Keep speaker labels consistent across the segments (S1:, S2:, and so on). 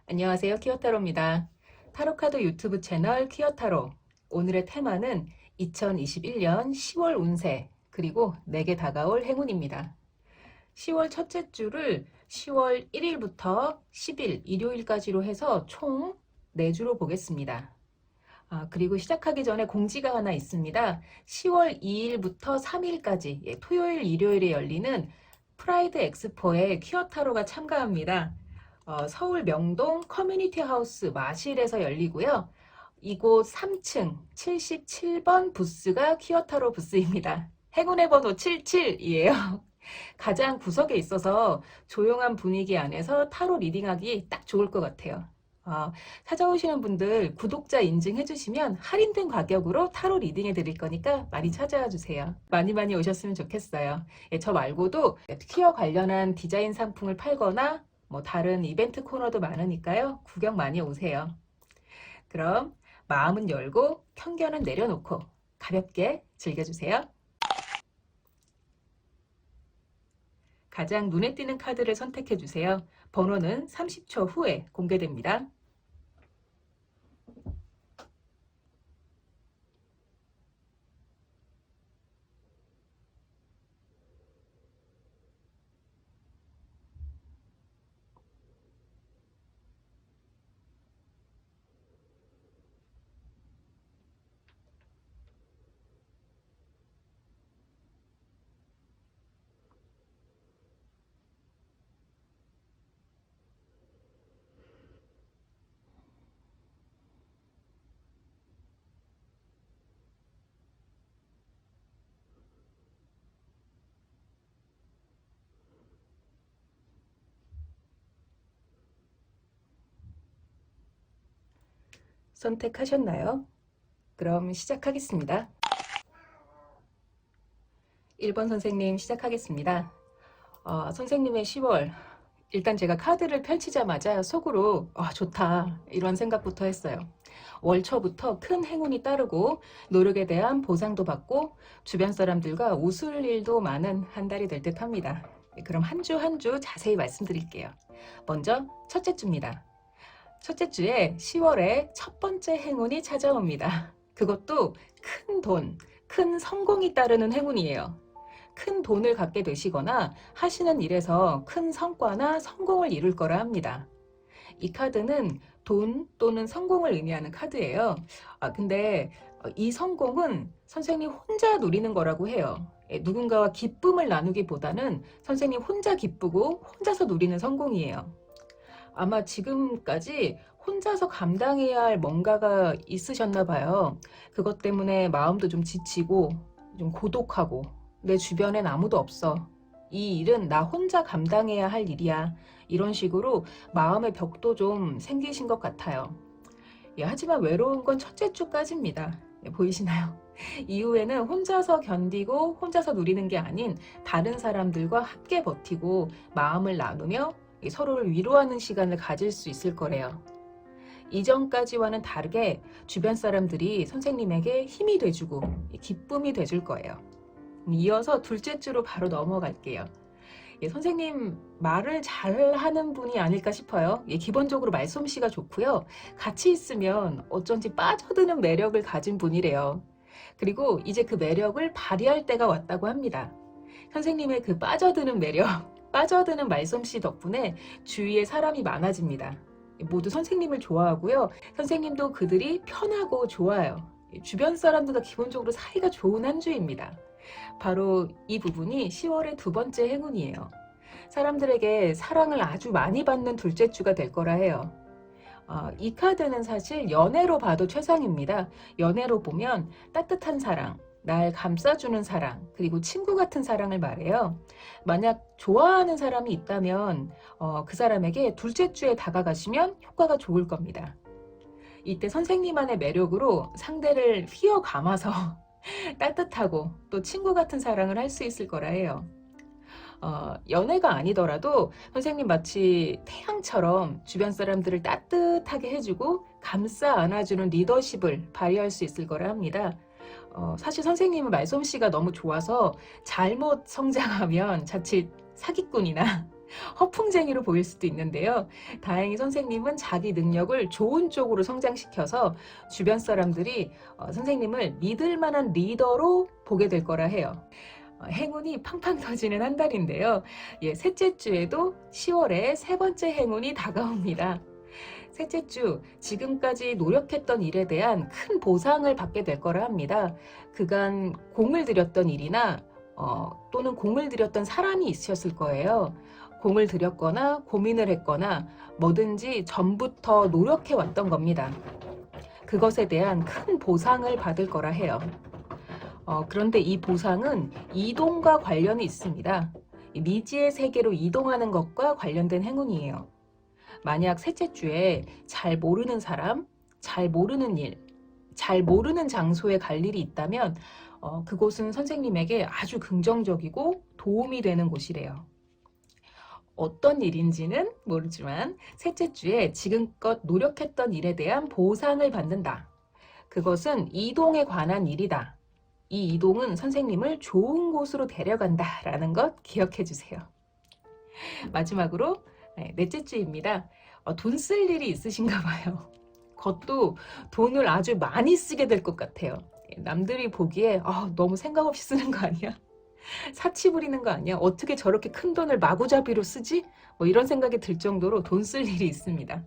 S1: 안녕하세요. 키어타로입니다. 타로카드 유튜브 채널 키어타로. 오늘의 테마는 2021년 10월 운세 그리고 내게 다가올 행운입니다. 10월 첫째 주를 10월 1일부터 10일 일요일까지로 해서 총 4주로 보겠습니다. 그리고 시작하기 전에 공지가 하나 있습니다. 10월 2일부터 3일까지 토요일 일요일에 열리는 프라이드 엑스포에 키어타로가 참가합니다. 서울 명동 커뮤니티 하우스 마실에서 열리고요. 이곳 3층 77번 부스가 키어타로 부스입니다. 행운의 번호 77이에요. 가장 구석에 있어서 조용한 분위기 안에서 타로 리딩하기 딱 좋을 것 같아요. 찾아오시는 분들 구독자 인증해 주시면 할인된 가격으로 타로 리딩해 드릴 거니까 많이 찾아와 주세요. 많이 오셨으면 좋겠어요. 저 말고도 퀴어 관련한 디자인 상품을 팔거나 다른 이벤트 코너도 많으니까요. 구경 많이 오세요. 그럼 마음은 열고 편견은 내려놓고 가볍게 즐겨주세요. 가장 눈에 띄는 카드를 선택해 주세요. 번호는 30초 후에 공개됩니다. 선택하셨나요? 그럼 시작하겠습니다. 1번 선생님 시작하겠습니다. 선생님의 10월 일단 제가 카드를 펼치자마자 속으로 좋다 이런 생각부터 했어요. 월 초부터 큰 행운이 따르고 노력에 대한 보상도 받고 주변 사람들과 웃을 일도 많은 한 달이 될 듯 합니다. 그럼 한 주 한 주 자세히 말씀드릴게요. 먼저 첫째 주입니다. 첫째 주에 10월에 첫 번째 행운이 찾아옵니다. 그것도 큰 돈, 큰 성공이 따르는 행운이에요. 큰 돈을 갖게 되시거나 하시는 일에서 큰 성과나 성공을 이룰 거라 합니다. 이 카드는 돈 또는 성공을 의미하는 카드예요. 근데 이 성공은 선생님 혼자 누리는 거라고 해요. 누군가와 기쁨을 나누기보다는 선생님 혼자 기쁘고 혼자서 누리는 성공이에요. 아마 지금까지 혼자서 감당해야 할 뭔가가 있으셨나 봐요. 그것 때문에 마음도 좀 지치고 좀 고독하고 내 주변엔 아무도 없어. 이 일은 나 혼자 감당해야 할 일이야. 이런 식으로 마음의 벽도 좀 생기신 것 같아요. 하지만 외로운 건 첫째 주까지입니다. 보이시나요? 이후에는 혼자서 견디고 혼자서 누리는 게 아닌 다른 사람들과 함께 버티고 마음을 나누며 서로를 위로하는 시간을 가질 수 있을 거래요. 이전까지와는 다르게 주변 사람들이 선생님에게 힘이 돼주고 기쁨이 돼줄 거예요. 이어서 둘째 주로 바로 넘어갈게요. 선생님 말을 잘하는 분이 아닐까 싶어요. 기본적으로 말솜씨가 좋고요. 같이 있으면 어쩐지 빠져드는 매력을 가진 분이래요. 그리고 이제 그 매력을 발휘할 때가 왔다고 합니다. 선생님의 그 빠져드는 매력, 빠져드는 말솜씨 덕분에 주위에 사람이 많아집니다. 모두 선생님을 좋아하고요. 선생님도 그들이 편하고 좋아요. 주변 사람들과 기본적으로 사이가 좋은 한 주입니다. 바로 이 부분이 10월의 두 번째 행운이에요. 사람들에게 사랑을 아주 많이 받는 둘째 주가 될 거라 해요. 이 카드는 사실 연애로 봐도 최상입니다. 연애로 보면 따뜻한 사랑, 날 감싸주는 사랑, 그리고 친구 같은 사랑을 말해요. 만약 좋아하는 사람이 있다면 그 사람에게 둘째 주에 다가가시면 효과가 좋을 겁니다. 이때 선생님만의 매력으로 상대를 휘어 감아서 따뜻하고 또 친구 같은 사랑을 할 수 있을 거라 해요. 연애가 아니더라도 선생님 마치 태양처럼 주변 사람들을 따뜻하게 해주고 감싸 안아주는 리더십을 발휘할 수 있을 거라 합니다. 사실 선생님은 말솜씨가 너무 좋아서 잘못 성장하면 자칫 사기꾼이나 허풍쟁이로 보일 수도 있는데요. 다행히 선생님은 자기 능력을 좋은 쪽으로 성장시켜서 주변 사람들이 선생님을 믿을 만한 리더로 보게 될 거라 해요. 행운이 팡팡 터지는 한 달인데요. 예, 셋째 주에도 10월에 세 번째 행운이 다가옵니다. 셋째 주, 지금까지 노력했던 일에 대한 큰 보상을 받게 될 거라 합니다. 그간 공을 들였던 일이나 또는 공을 들였던 사람이 있으셨을 거예요. 공을 들였거나 고민을 했거나 뭐든지 전부터 노력해 왔던 겁니다. 그것에 대한 큰 보상을 받을 거라 해요. 그런데 이 보상은 이동과 관련이 있습니다. 미지의 세계로 이동하는 것과 관련된 행운이에요. 만약 셋째 주에 잘 모르는 사람, 잘 모르는 일, 잘 모르는 장소에 갈 일이 있다면 그곳은 선생님에게 아주 긍정적이고 도움이 되는 곳이래요. 어떤 일인지는 모르지만 셋째 주에 지금껏 노력했던 일에 대한 보상을 받는다. 그것은 이동에 관한 일이다. 이 이동은 선생님을 좋은 곳으로 데려간다 라는 것 기억해 주세요. 마지막으로 넷째 주입니다. 돈 쓸 일이 있으신가 봐요. 그것도 돈을 아주 많이 쓰게 될 것 같아요. 남들이 보기에 너무 생각 없이 쓰는 거 아니야? 사치 부리는 거 아니야? 어떻게 저렇게 큰 돈을 마구잡이로 쓰지? 뭐 이런 생각이 들 정도로 돈 쓸 일이 있습니다.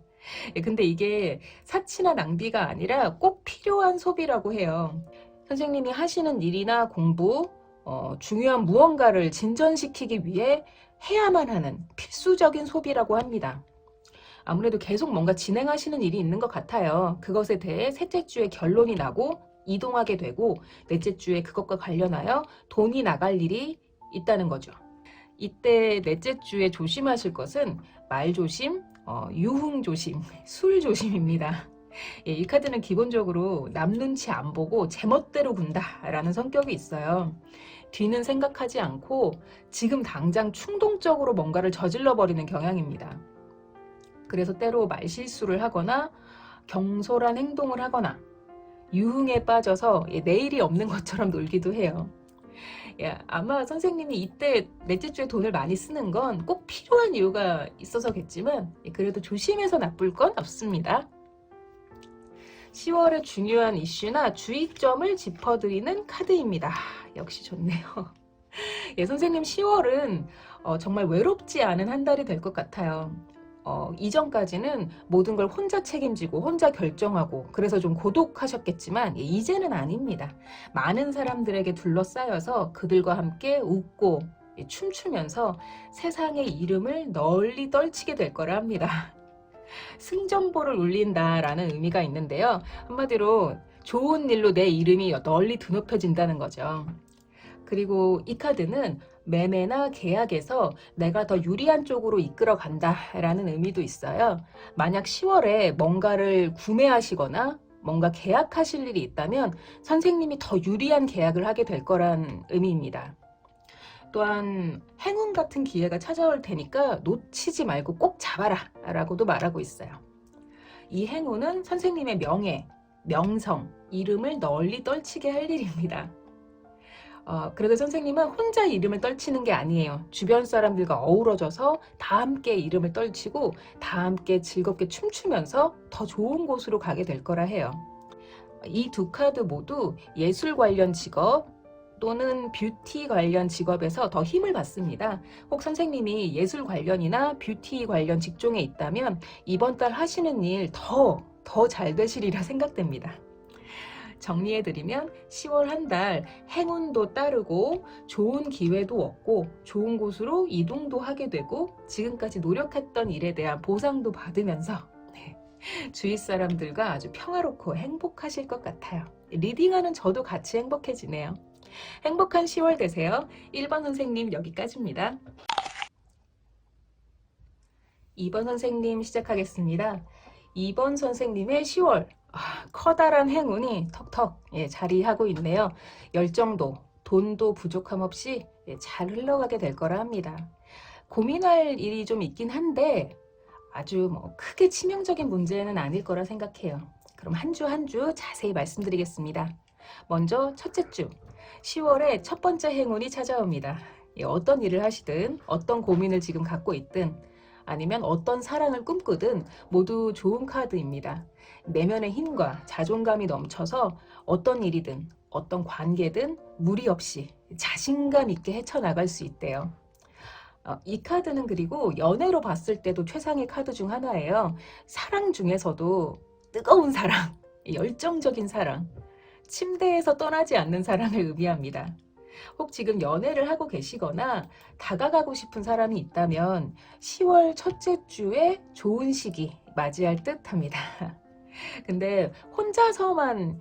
S1: 근데 이게 사치나 낭비가 아니라 꼭 필요한 소비라고 해요. 선생님이 하시는 일이나 공부, 중요한 무언가를 진전시키기 위해 해야만 하는 필수적인 소비라고 합니다. 아무래도 계속 뭔가 진행하시는 일이 있는 것 같아요. 그것에 대해 셋째 주에 결론이 나고 이동하게 되고 넷째 주에 그것과 관련하여 돈이 나갈 일이 있다는 거죠. 이때 넷째 주에 조심하실 것은 말 조심, 유흥 조심, 술 조심입니다. 예, 이 카드는 기본적으로 남 눈치 안 보고 제멋대로 군다라는 성격이 있어요. 뒤는 생각하지 않고 지금 당장 충동적으로 뭔가를 저질러 버리는 경향입니다. 그래서 때로 말실수를 하거나 경솔한 행동을 하거나 유흥에 빠져서 내일이 없는 것처럼 놀기도 해요. 아마 선생님이 이때 넷째 주에 돈을 많이 쓰는 건 꼭 필요한 이유가 있어서겠지만 그래도 조심해서 나쁠 건 없습니다. 10월의 중요한 이슈나 주의점을 짚어드리는 카드입니다. 역시 좋네요. 선생님 10월은 정말 외롭지 않은 한 달이 될 것 같아요. 이전까지는 모든 걸 혼자 책임지고 혼자 결정하고 그래서 좀 고독하셨겠지만 이제는 아닙니다. 많은 사람들에게 둘러싸여서 그들과 함께 웃고 춤추면서 세상의 이름을 널리 떨치게 될 거라 합니다. 승전보를 울린다라는 의미가 있는데요. 한마디로 좋은 일로 내 이름이 널리 드높여진다는 거죠. 그리고 이 카드는 매매나 계약에서 내가 더 유리한 쪽으로 이끌어 간다라는 의미도 있어요. 만약 10월에 뭔가를 구매하시거나 뭔가 계약하실 일이 있다면 선생님이 더 유리한 계약을 하게 될 거란 의미입니다. 또한 행운 같은 기회가 찾아올 테니까 놓치지 말고 꼭 잡아라 라고도 말하고 있어요. 이 행운은 선생님의 명예, 명성, 이름을 널리 떨치게 할 일입니다. 그래도 선생님은 혼자 이름을 떨치는 게 아니에요. 주변 사람들과 어우러져서 다 함께 이름을 떨치고 다 함께 즐겁게 춤추면서 더 좋은 곳으로 가게 될 거라 해요. 이 두 카드 모두 예술 관련 직업 또는 뷰티 관련 직업에서 더 힘을 받습니다. 혹 선생님이 예술 관련이나 뷰티 관련 직종에 있다면 이번 달 하시는 일 더 잘 되시리라 생각됩니다. 정리해드리면 10월 한 달 행운도 따르고 좋은 기회도 얻고 좋은 곳으로 이동도 하게 되고 지금까지 노력했던 일에 대한 보상도 받으면서 주위 사람들과 아주 평화롭고 행복하실 것 같아요. 리딩하는 저도 같이 행복해지네요. 행복한 10월 되세요. 1번 선생님 여기까지입니다. 2번 선생님 시작하겠습니다. 2번 선생님의 10월 커다란 행운이 턱턱 자리하고 있네요. 열정도 돈도 부족함 없이 잘 흘러가게 될 거라 합니다. 고민할 일이 좀 있긴 한데 아주 크게 치명적인 문제는 아닐 거라 생각해요. 그럼 한 주 한 주 자세히 말씀드리겠습니다. 먼저 첫째 주 10월에 첫 번째 행운이 찾아옵니다. 어떤 일을 하시든 어떤 고민을 지금 갖고 있든 아니면 어떤 사랑을 꿈꾸든 모두 좋은 카드입니다. 내면의 힘과 자존감이 넘쳐서 어떤 일이든 어떤 관계든 무리 없이 자신감 있게 헤쳐나갈 수 있대요. 이 카드는 그리고 연애로 봤을 때도 최상의 카드 중 하나예요. 사랑 중에서도 뜨거운 사랑, 열정적인 사랑, 침대에서 떠나지 않는 사랑을 의미합니다. 혹 지금 연애를 하고 계시거나 다가가고 싶은 사람이 있다면 10월 첫째 주에 좋은 시기 맞이할 듯 합니다. 근데 혼자서만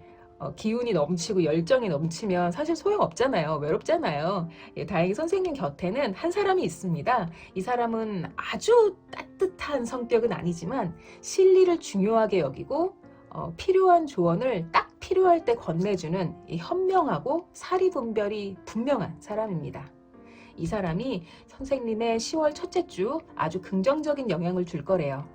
S1: 기운이 넘치고 열정이 넘치면 사실 소용없잖아요. 외롭잖아요. 예, 다행히 선생님 곁에는 한 사람이 있습니다. 이 사람은 아주 따뜻한 성격은 아니지만 실리를 중요하게 여기고 필요한 조언을 딱 필요할 때 건네주는 이 현명하고 사리분별이 분명한 사람입니다. 이 사람이 선생님의 10월 첫째 주 아주 긍정적인 영향을 줄 거래요.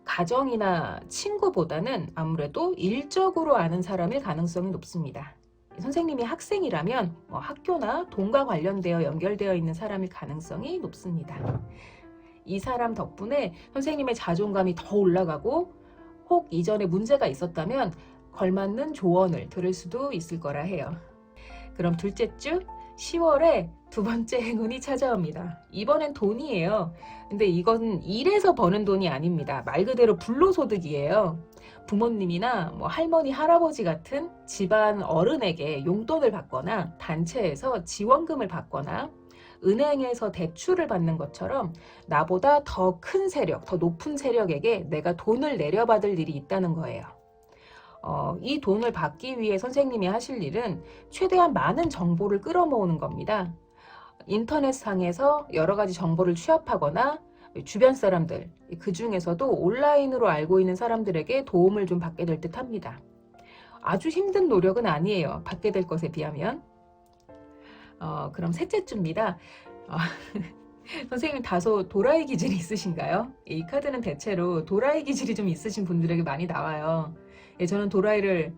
S1: 가정이나 친구보다는 아무래도 일적으로 아는 사람일 가능성이 높습니다. 선생님이 학생이라면 학교나 돈과 관련되어 연결되어 있는 사람일 가능성이 높습니다. 이 사람 덕분에 선생님의 자존감이 더 올라가고 혹 이전에 문제가 있었다면 걸맞는 조언을 들을 수도 있을 거라 해요. 그럼 둘째 주 10월에 두 번째 행운이 찾아옵니다. 이번엔 돈이에요. 근데 이건 일에서 버는 돈이 아닙니다. 말 그대로 불로소득이에요. 부모님이나 할머니, 할아버지 같은 집안 어른에게 용돈을 받거나 단체에서 지원금을 받거나 은행에서 대출을 받는 것처럼 나보다 더 큰 세력, 더 높은 세력에게 내가 돈을 내려받을 일이 있다는 거예요. 이 돈을 받기 위해 선생님이 하실 일은 최대한 많은 정보를 끌어모으는 겁니다. 인터넷상에서 여러 가지 정보를 취합하거나 주변 사람들, 그 중에서도 온라인으로 알고 있는 사람들에게 도움을 좀 받게 될 듯 합니다. 아주 힘든 노력은 아니에요. 받게 될 것에 비하면. 그럼 셋째 주입니다. 선생님 다소 도라이 기질이 있으신가요? 이 카드는 대체로 도라이 기질이 좀 있으신 분들에게 많이 나와요. 저는 또라이를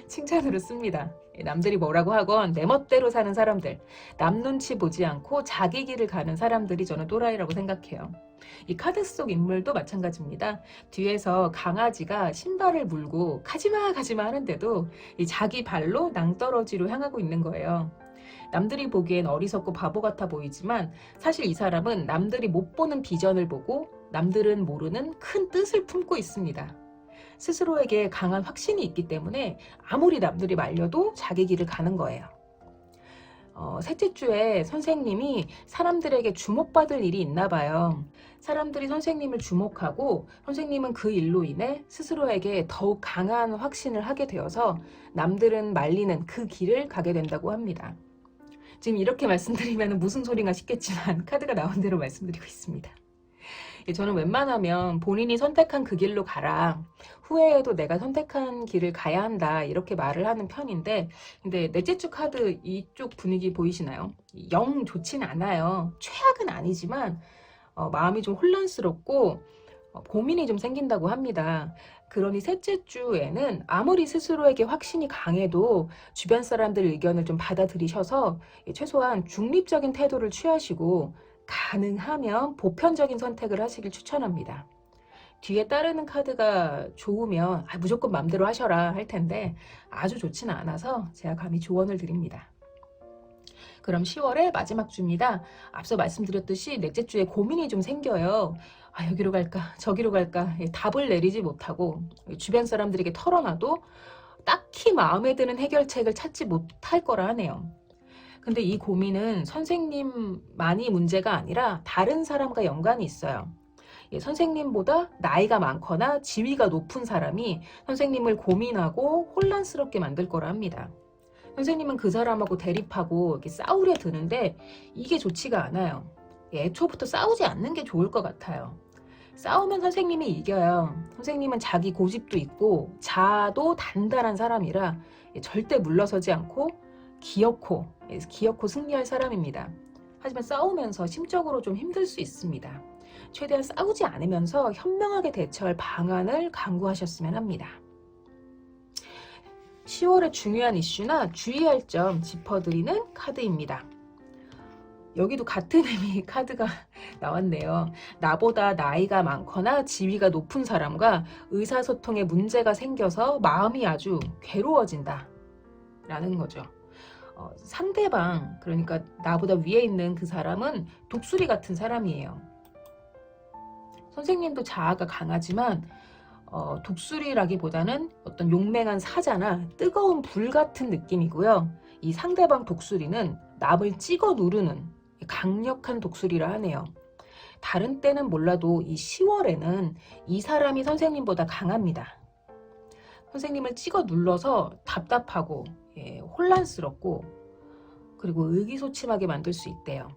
S1: 칭찬으로 씁니다. 남들이 뭐라고 하건 내 멋대로 사는 사람들, 남 눈치 보지 않고 자기 길을 가는 사람들이 저는 또라이라고 생각해요. 이 카드 속 인물도 마찬가지입니다. 뒤에서 강아지가 신발을 물고 가지마 가지마 하는데도 자기 발로 낭떠러지로 향하고 있는 거예요. 남들이 보기엔 어리석고 바보 같아 보이지만 사실 이 사람은 남들이 못 보는 비전을 보고 남들은 모르는 큰 뜻을 품고 있습니다. 스스로에게 강한 확신이 있기 때문에 아무리 남들이 말려도 자기 길을 가는 거예요. 셋째 주에 선생님이 사람들에게 주목받을 일이 있나 봐요. 사람들이 선생님을 주목하고 선생님은 그 일로 인해 스스로에게 더욱 강한 확신을 하게 되어서 남들은 말리는 그 길을 가게 된다고 합니다. 지금 이렇게 말씀드리면 무슨 소린가 싶겠지만 카드가 나온 대로 말씀드리고 있습니다. 저는 웬만하면 본인이 선택한 그 길로 가라. 후회해도 내가 선택한 길을 가야 한다. 이렇게 말을 하는 편인데 근데 넷째 주 카드 이쪽 분위기 보이시나요? 영 좋진 않아요. 최악은 아니지만 마음이 좀 혼란스럽고 고민이 좀 생긴다고 합니다. 그러니 셋째 주에는 아무리 스스로에게 확신이 강해도 주변 사람들 의견을 좀 받아들이셔서 최소한 중립적인 태도를 취하시고 가능하면 보편적인 선택을 하시길 추천합니다. 뒤에 따르는 카드가 좋으면 무조건 맘대로 하셔라 할 텐데 아주 좋지는 않아서 제가 감히 조언을 드립니다. 그럼 10월의 마지막 주입니다. 앞서 말씀드렸듯이 넷째 주에 고민이 좀 생겨요. 여기로 갈까 저기로 갈까 답을 내리지 못하고 주변 사람들에게 털어놔도 딱히 마음에 드는 해결책을 찾지 못할 거라 하네요. 근데 이 고민은 선생님만이 문제가 아니라 다른 사람과 연관이 있어요. 선생님보다 나이가 많거나 지위가 높은 사람이 선생님을 고민하고 혼란스럽게 만들 거라 합니다. 선생님은 그 사람하고 대립하고 이렇게 싸우려 드는데 이게 좋지가 않아요. 애초부터 싸우지 않는 게 좋을 것 같아요. 싸우면 선생님이 이겨요. 선생님은 자기 고집도 있고 자아도 단단한 사람이라 절대 물러서지 않고 기어코 승리할 사람입니다. 하지만 싸우면서 심적으로 좀 힘들 수 있습니다. 최대한 싸우지 않으면서 현명하게 대처할 방안을 강구하셨으면 합니다. 10월의 중요한 이슈나 주의할 점 짚어드리는 카드입니다. 여기도 같은 의미 카드가 나왔네요. 나보다 나이가 많거나 지위가 높은 사람과 의사소통에 문제가 생겨서 마음이 아주 괴로워진다 라는 거죠. 상대방, 그러니까 나보다 위에 있는 그 사람은 독수리 같은 사람이에요. 선생님도 자아가 강하지만 독수리라기보다는 어떤 용맹한 사자나 뜨거운 불 같은 느낌이고요. 이 상대방 독수리는 남을 찍어 누르는 강력한 독수리라 하네요. 다른 때는 몰라도 이 10월에는 이 사람이 선생님보다 강합니다. 선생님을 찍어 눌러서 답답하고 혼란스럽고 그리고 의기소침하게 만들 수 있대요.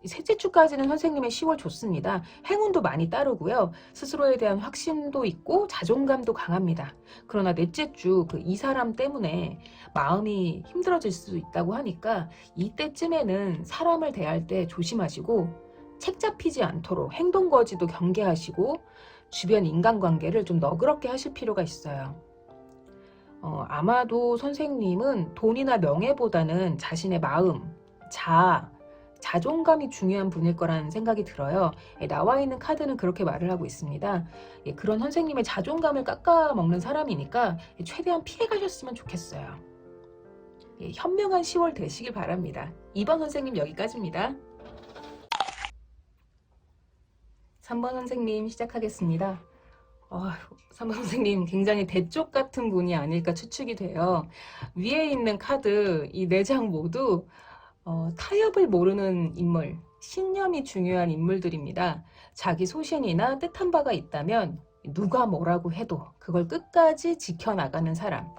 S1: 셋째 주까지는 선생님의 10월 좋습니다. 행운도 많이 따르고요. 스스로에 대한 확신도 있고 자존감도 강합니다. 그러나 넷째 주 이 사람 때문에 마음이 힘들어질 수 있다고 하니까 이때쯤에는 사람을 대할 때 조심하시고 책 잡히지 않도록 행동거지도 경계하시고 주변 인간관계를 좀 너그럽게 하실 필요가 있어요. 아마도 선생님은 돈이나 명예보다는 자신의 마음, 자존감이 중요한 분일 거라는 생각이 들어요. 나와 있는 카드는 그렇게 말을 하고 있습니다. 그런 선생님의 자존감을 깎아먹는 사람이니까 최대한 피해 가셨으면 좋겠어요. 현명한 10월 되시길 바랍니다. 2번 선생님 여기까지입니다. 3번 선생님 시작하겠습니다. 3번 선생님 굉장히 대쪽 같은 분이 아닐까 추측이 돼요. 위에 있는 카드 이 4장 모두 타협을 모르는 인물, 신념이 중요한 인물들입니다. 자기 소신이나 뜻한 바가 있다면 누가 뭐라고 해도 그걸 끝까지 지켜나가는 사람.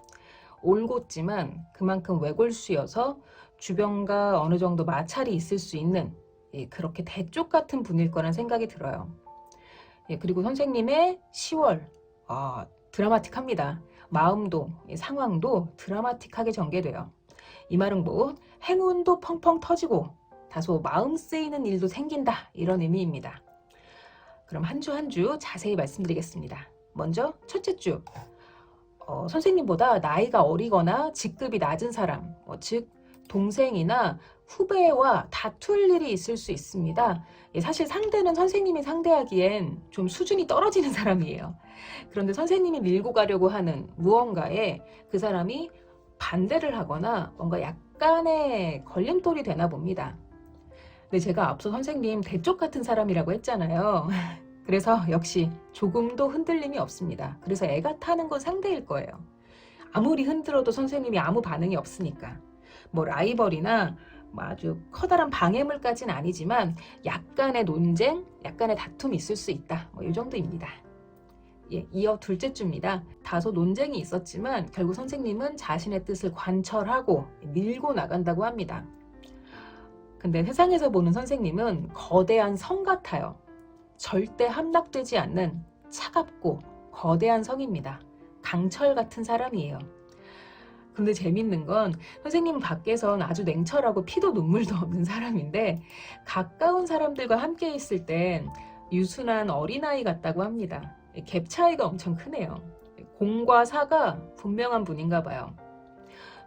S1: 올곧지만 그만큼 외골수여서 주변과 어느 정도 마찰이 있을 수 있는 그렇게 대쪽 같은 분일 거란 생각이 들어요. 그리고 선생님의 10월 드라마틱합니다. 마음도 상황도 드라마틱하게 전개돼요. 이 말은 뭐 행운도 펑펑 터지고 다소 마음 쓰이는 일도 생긴다 이런 의미입니다. 그럼 한 주 한 주 자세히 말씀드리겠습니다. 먼저 첫째 주 선생님보다 나이가 어리거나 직급이 낮은 사람, 즉 동생이나 후배와 다툴 일이 있을 수 있습니다. 사실 상대는 선생님이 상대하기엔 좀 수준이 떨어지는 사람이에요. 그런데 선생님이 밀고 가려고 하는 무언가에 그 사람이 반대를 하거나 뭔가 약간의 걸림돌이 되나 봅니다. 근데 제가 앞서 선생님 대쪽 같은 사람이라고 했잖아요. 그래서 역시 조금도 흔들림이 없습니다. 그래서 애가 타는 건 상대일 거예요. 아무리 흔들어도 선생님이 아무 반응이 없으니까. 뭐 라이벌이나 아주 커다란 방해물까지는 아니지만 약간의 논쟁, 약간의 다툼이 있을 수 있다. 이 정도입니다. 이어 둘째 주입니다. 다소 논쟁이 있었지만 결국 선생님은 자신의 뜻을 관철하고 밀고 나간다고 합니다. 근데 세상에서 보는 선생님은 거대한 성 같아요. 절대 함락되지 않는 차갑고 거대한 성입니다. 강철 같은 사람이에요. 근데 재밌는 건 선생님은 밖에선 아주 냉철하고 피도 눈물도 없는 사람인데 가까운 사람들과 함께 있을 땐 유순한 어린아이 같다고 합니다. 갭 차이가 엄청 크네요. 공과 사가 분명한 분인가 봐요.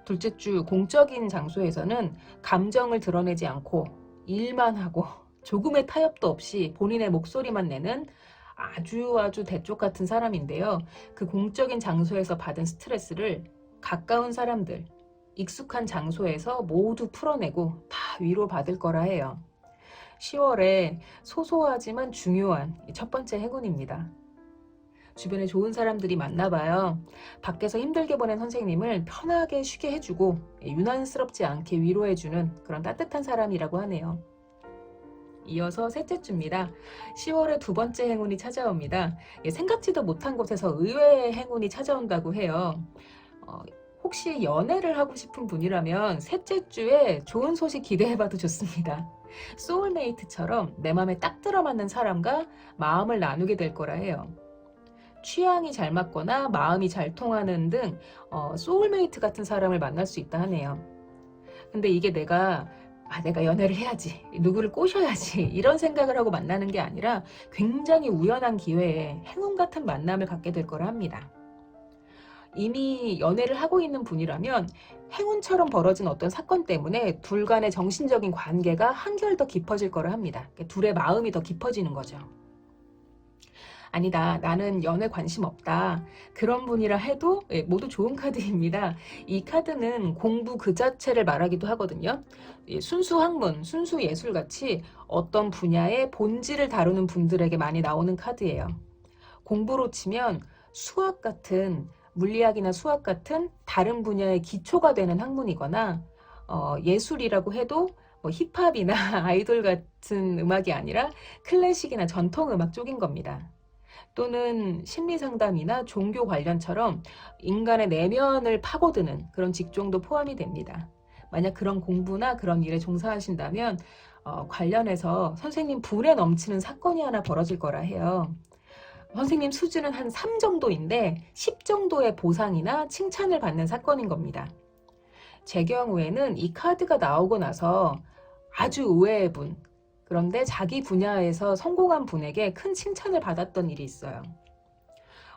S1: 둘째 주 공적인 장소에서는 감정을 드러내지 않고 일만 하고 조금의 타협도 없이 본인의 목소리만 내는 아주 대쪽 같은 사람인데요. 그 공적인 장소에서 받은 스트레스를 가까운 사람들, 익숙한 장소에서 모두 풀어내고 다 위로받을 거라 해요. 10월에 소소하지만 중요한 첫 번째 행운입니다. 주변에 좋은 사람들이 많나봐요. 밖에서 힘들게 보낸 선생님을 편하게 쉬게 해주고 유난스럽지 않게 위로해주는 그런 따뜻한 사람이라고 하네요. 이어서 셋째 주입니다. 10월에 두 번째 행운이 찾아옵니다. 생각지도 못한 곳에서 의외의 행운이 찾아온다고 해요. 혹시 연애를 하고 싶은 분이라면 셋째 주에 좋은 소식 기대해봐도 좋습니다. 소울메이트처럼 내 마음에 딱 들어맞는 사람과 마음을 나누게 될 거라 해요. 취향이 잘 맞거나 마음이 잘 통하는 등 소울메이트 같은 사람을 만날 수 있다 하네요. 근데 이게 내가 연애를 해야지, 누구를 꼬셔야지 이런 생각을 하고 만나는 게 아니라 굉장히 우연한 기회에 행운 같은 만남을 갖게 될 거라 합니다. 이미 연애를 하고 있는 분이라면 행운처럼 벌어진 어떤 사건 때문에 둘 간의 정신적인 관계가 한결 더 깊어질 거라 합니다. 둘의 마음이 더 깊어지는 거죠. 아니다, 나는 연애 관심 없다, 그런 분이라 해도 모두 좋은 카드입니다. 이 카드는 공부 그 자체를 말하기도 하거든요. 순수 학문, 순수 예술같이 어떤 분야의 본질을 다루는 분들에게 많이 나오는 카드예요. 공부로 치면 수학 같은, 물리학이나 수학 같은 다른 분야의 기초가 되는 학문이거나, 예술이라고 해도 뭐 힙합이나 아이돌 같은 음악이 아니라 클래식이나 전통 음악 쪽인 겁니다. 또는 심리상담이나 종교 관련처럼 인간의 내면을 파고드는 그런 직종도 포함이 됩니다. 만약 그런 공부나 그런 일에 종사하신다면 관련해서 선생님 불에 넘치는 사건이 하나 벌어질 거라 해요. 선생님 수준은 한 3 정도인데 10 정도의 보상이나 칭찬을 받는 사건인 겁니다. 제 경우에는 이 카드가 나오고 나서 아주 의외의 분, 그런데 자기 분야에서 성공한 분에게 큰 칭찬을 받았던 일이 있어요.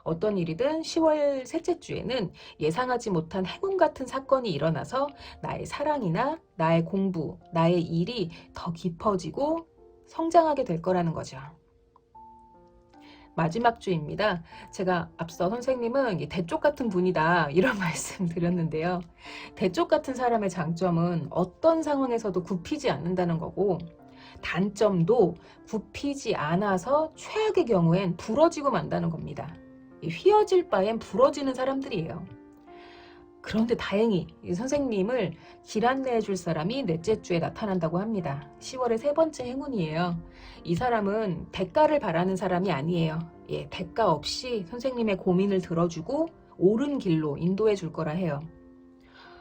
S1: 어떤 일이든 10월 셋째 주에는 예상하지 못한 행운 같은 사건이 일어나서 나의 사랑이나 나의 공부, 나의 일이 더 깊어지고 성장하게 될 거라는 거죠. 마지막 주입니다. 제가 앞서 선생님은 대쪽 같은 분이다, 이런 말씀 드렸는데요. 대쪽 같은 사람의 장점은 어떤 상황에서도 굽히지 않는다는 거고, 단점도 굽히지 않아서 최악의 경우엔 부러지고 만다는 겁니다. 휘어질 바엔 부러지는 사람들이에요. 그런데 다행히 이 선생님을 길 안내해 줄 사람이 넷째 주에 나타난다고 합니다. 10월의 3번째 행운이에요. 이 사람은 대가를 바라는 사람이 아니에요. 대가 없이 선생님의 고민을 들어주고 옳은 길로 인도해 줄 거라 해요.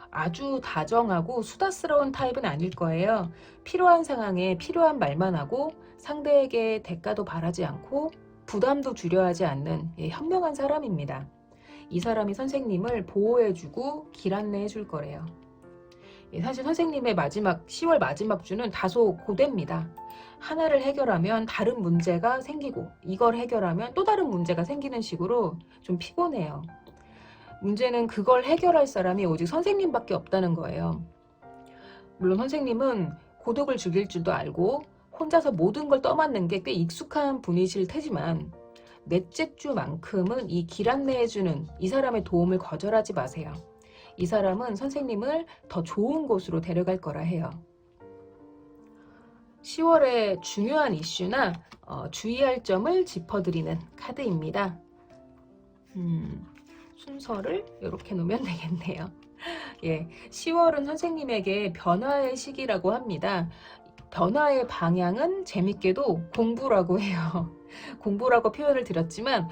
S1: 아주 다정하고 수다스러운 타입은 아닐 거예요. 필요한 상황에 필요한 말만 하고 상대에게 대가도 바라지 않고 부담도 주려 하지 않는 현명한 사람입니다. 이 사람이 선생님을 보호해주고 길 안내해줄 거래요. 사실 선생님의 10월 마지막 주는 다소 고됩니다. 하나를 해결하면 다른 문제가 생기고, 이걸 해결하면 또 다른 문제가 생기는 식으로 좀 피곤해요. 문제는 그걸 해결할 사람이 오직 선생님밖에 없다는 거예요. 물론 선생님은 고독을 즐길 줄도 알고 혼자서 모든 걸 떠맡는 게 꽤 익숙한 분이실 테지만, 넷째 주만큼은 이 길 안내해주는 이 사람의 도움을 거절하지 마세요. 이 사람은 선생님을 더 좋은 곳으로 데려갈 거라 해요. 10월의 중요한 이슈나 주의할 점을 짚어드리는 카드입니다. 순서를 이렇게 놓으면 되겠네요. 10월은 선생님에게 변화의 시기라고 합니다. 변화의 방향은 재밌게도 공부라고 해요. 공부라고 표현을 드렸지만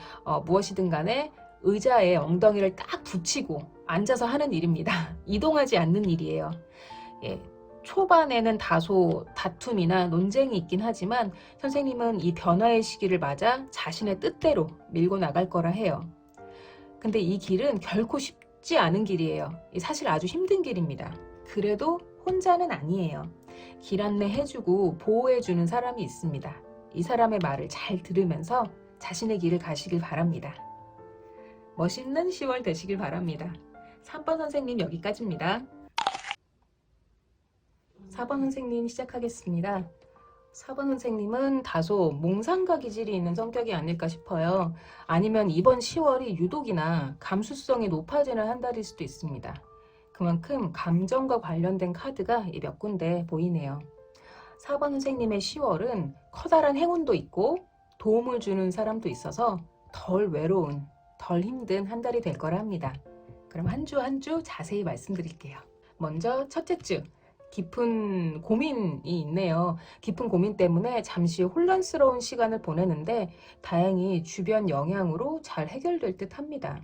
S1: 무엇이든 간에 의자에 엉덩이를 딱 붙이고 앉아서 하는 일입니다. 이동하지 않는 일이에요. 초반에는 다소 다툼이나 논쟁이 있긴 하지만 선생님은 이 변화의 시기를 맞아 자신의 뜻대로 밀고 나갈 거라 해요. 근데 이 길은 결코 쉽지 않은 길이에요. 사실 아주 힘든 길입니다. 그래도 혼자는 아니에요. 길 안내 해주고 보호해주는 사람이 있습니다. 이 사람의 말을 잘 들으면서 자신의 길을 가시길 바랍니다. 멋있는 10월 되시길 바랍니다. 3번 선생님 여기까지입니다. 4번 선생님 시작하겠습니다. 4번 선생님은 다소 몽상가 기질이 있는 성격이 아닐까 싶어요. 아니면 이번 10월이 유독이나 감수성이 높아지는 한 달일 수도 있습니다. 그만큼 감정과 관련된 카드가 몇 군데 보이네요. 4번 선생님의 10월은 커다란 행운도 있고 도움을 주는 사람도 있어서 덜 외로운, 덜 힘든 한 달이 될 거라 합니다. 그럼 한 주 한 주 자세히 말씀드릴게요. 먼저 첫째 주, 깊은 고민이 있네요. 깊은 고민 때문에 잠시 혼란스러운 시간을 보내는데 다행히 주변 영향으로 잘 해결될 듯 합니다.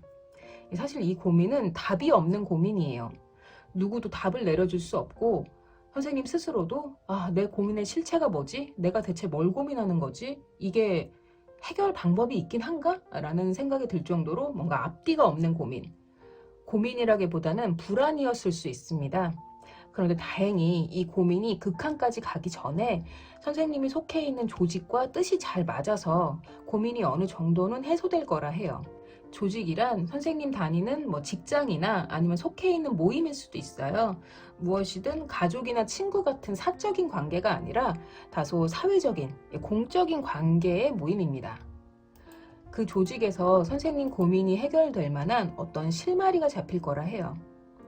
S1: 사실 이 고민은 답이 없는 고민이에요. 누구도 답을 내려줄 수 없고 선생님 스스로도 내 고민의 실체가 뭐지? 내가 대체 뭘 고민하는 거지? 이게 해결 방법이 있긴 한가? 라는 생각이 들 정도로 뭔가 앞뒤가 없는 고민이라기보다는 불안이었을 수 있습니다. 그런데 다행히 이 고민이 극한까지 가기 전에 선생님이 속해 있는 조직과 뜻이 잘 맞아서 고민이 어느 정도는 해소될 거라 해요. 조직이란 선생님 다니는 직장이나 아니면 속해 있는 모임일 수도 있어요. 무엇이든 가족이나 친구 같은 사적인 관계가 아니라 다소 사회적인, 공적인 관계의 모임입니다. 그 조직에서 선생님 고민이 해결될 만한 어떤 실마리가 잡힐 거라 해요.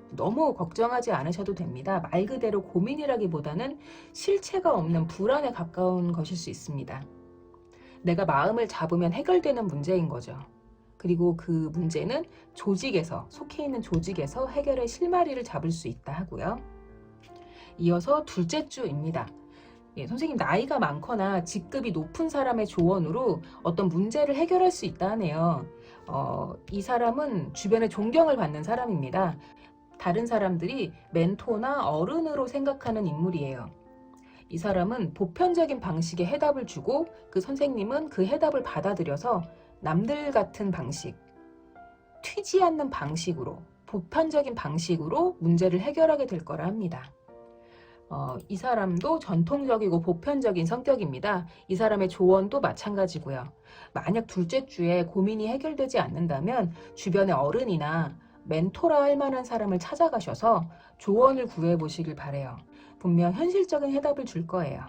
S1: 너무 걱정하지 않으셔도 됩니다. 말 그대로 고민이라기보다는 실체가 없는 불안에 가까운 것일 수 있습니다. 내가 마음을 잡으면 해결되는 문제인 거죠. 그리고 그 문제는 조직에서, 속해 있는 조직에서 해결의 실마리를 잡을 수 있다 하고요. 이어서 둘째 주입니다. 선생님 나이가 많거나 직급이 높은 사람의 조언으로 어떤 문제를 해결할 수 있다 하네요. 이 사람은 주변에 존경을 받는 사람입니다. 다른 사람들이 멘토나 어른으로 생각하는 인물이에요. 이 사람은 보편적인 방식의 해답을 주고 그 선생님은 그 해답을 받아들여서 남들 같은 방식, 튀지 않는 방식으로, 보편적인 방식으로 문제를 해결하게 될 거라 합니다. 이 사람도 전통적이고 보편적인 성격입니다. 이 사람의 조언도 마찬가지고요. 만약 둘째 주에 고민이 해결되지 않는다면 주변의 어른이나 멘토라 할 만한 사람을 찾아가셔서 조언을 구해보시길 바래요. 분명 현실적인 해답을 줄 거예요.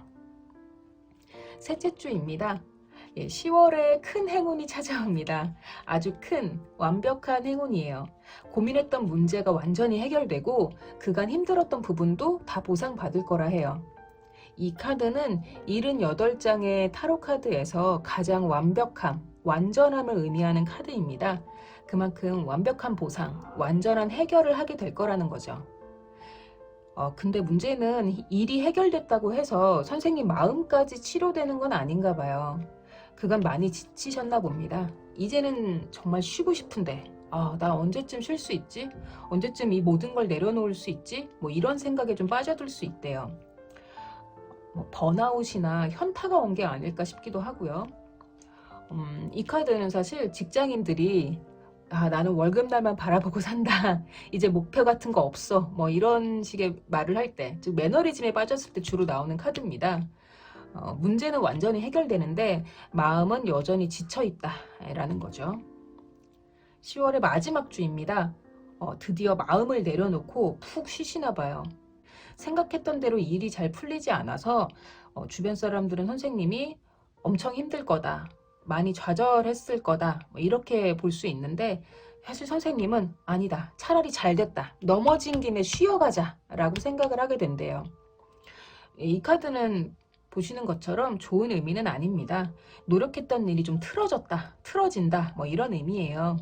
S1: 셋째 주입니다. 10월에 큰 행운이 찾아옵니다. 아주 큰 완벽한 행운이에요. 고민했던 문제가 완전히 해결되고 그간 힘들었던 부분도 다 보상받을 거라 해요. 이 카드는 78장의 타로 카드에서 가장 완벽함, 완전함을 의미하는 카드입니다. 그만큼 완벽한 보상, 완전한 해결을 하게 될 거라는 거죠. 근데 문제는 일이 해결됐다고 해서 선생님 마음까지 치료되는 건 아닌가 봐요. 그간 많이 지치셨나 봅니다. 이제는 정말 쉬고 싶은데 나 언제쯤 쉴 수 있지? 언제쯤 이 모든 걸 내려놓을 수 있지? 이런 생각에 좀 빠져들 수 있대요. 번아웃이나 현타가 온 게 아닐까 싶기도 하고요. 이 카드는 사실 직장인들이 나는 월급날만 바라보고 산다. 이제 목표 같은 거 없어. 이런 식의 말을 할 때, 즉 매너리즘에 빠졌을 때 주로 나오는 카드입니다. 문제는 완전히 해결되는데 마음은 여전히 지쳐있다 라는 거죠. 10월의 마지막 주입니다. 드디어 마음을 내려놓고 푹 쉬시나 봐요. 생각했던 대로 일이 잘 풀리지 않아서 주변 사람들은 선생님이 엄청 힘들 거다, 많이 좌절했을 거다 이렇게 볼 수 있는데 사실 선생님은 아니다, 차라리 잘 됐다, 넘어진 김에 쉬어가자 라고 생각을 하게 된대요. 이 카드는 보시는 것처럼 좋은 의미는 아닙니다. 노력했던 일이 좀 틀어진다 이런 의미예요.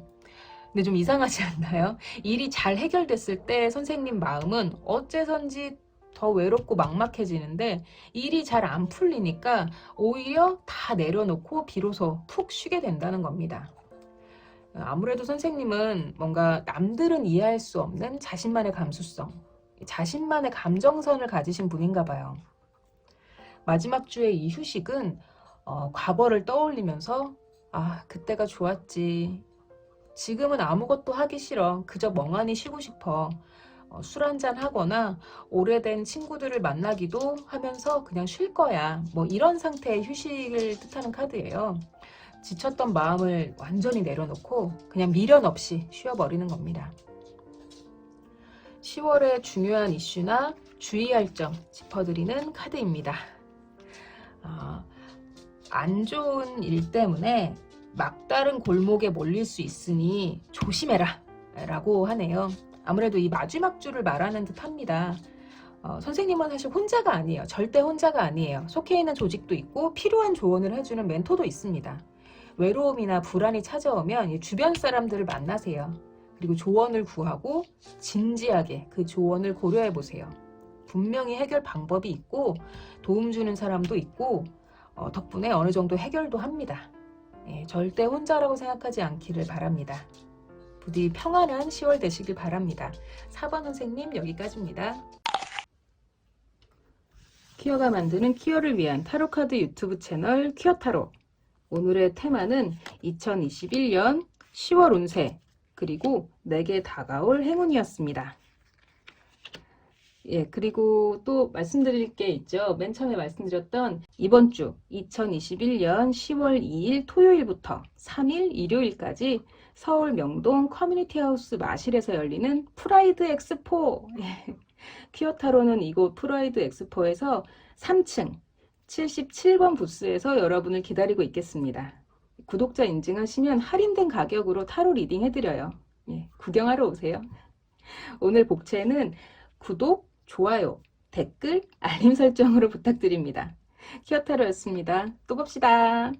S1: 근데 좀 이상하지 않나요? 일이 잘 해결됐을 때 선생님 마음은 어째선지 더 외롭고 막막해지는데 일이 잘 안 풀리니까 오히려 다 내려놓고 비로소 푹 쉬게 된다는 겁니다. 아무래도 선생님은 뭔가 남들은 이해할 수 없는 자신만의 감수성, 자신만의 감정선을 가지신 분인가 봐요. 마지막 주의 이 휴식은 과거를 떠올리면서 그때가 좋았지, 지금은 아무것도 하기 싫어, 그저 멍하니 쉬고 싶어, 술 한잔 하거나 오래된 친구들을 만나기도 하면서 그냥 쉴 거야, 이런 상태의 휴식을 뜻하는 카드예요. 지쳤던 마음을 완전히 내려놓고 그냥 미련 없이 쉬어버리는 겁니다. 10월의 중요한 이슈나 주의할 점 짚어드리는 카드입니다. 안 좋은 일 때문에 막다른 골목에 몰릴 수 있으니 조심해라 라고 하네요. 아무래도 이 마지막 주를 말하는 듯 합니다. 선생님은 사실 혼자가 아니에요. 절대 혼자가 아니에요. 속해 있는 조직도 있고 필요한 조언을 해주는 멘토도 있습니다. 외로움이나 불안이 찾아오면 주변 사람들을 만나세요. 그리고 조언을 구하고 진지하게 그 조언을 고려해 보세요. 분명히 해결 방법이 있고 도움 주는 사람도 있고 덕분에 어느 정도 해결도 합니다. 절대 혼자라고 생각하지 않기를 바랍니다. 부디 평안한 10월 되시길 바랍니다. 4번 선생님 여기까지입니다. 퀴어가 만드는 퀴어를 위한 타로카드 유튜브 채널 퀴어타로. 오늘의 테마는 2021년 10월 운세 그리고 내게 다가올 행운이었습니다. 예, 그리고 또 말씀드릴 게 있죠. 맨 처음에 말씀드렸던 이번 주 2021년 10월 2일 토요일부터 3일 일요일까지 서울 명동 커뮤니티 하우스 마실에서 열리는 프라이드 엑스포. 예, 퀴어타로는 이곳 프라이드 엑스포에서 3층 77번 부스에서 여러분을 기다리고 있겠습니다. 구독자 인증하시면 할인된 가격으로 타로 리딩 해드려요. 예, 구경하러 오세요. 오늘 복채는 구독, 좋아요, 댓글, 알림 설정으로 부탁드립니다. 퀴어타로였습니다. 또 봅시다.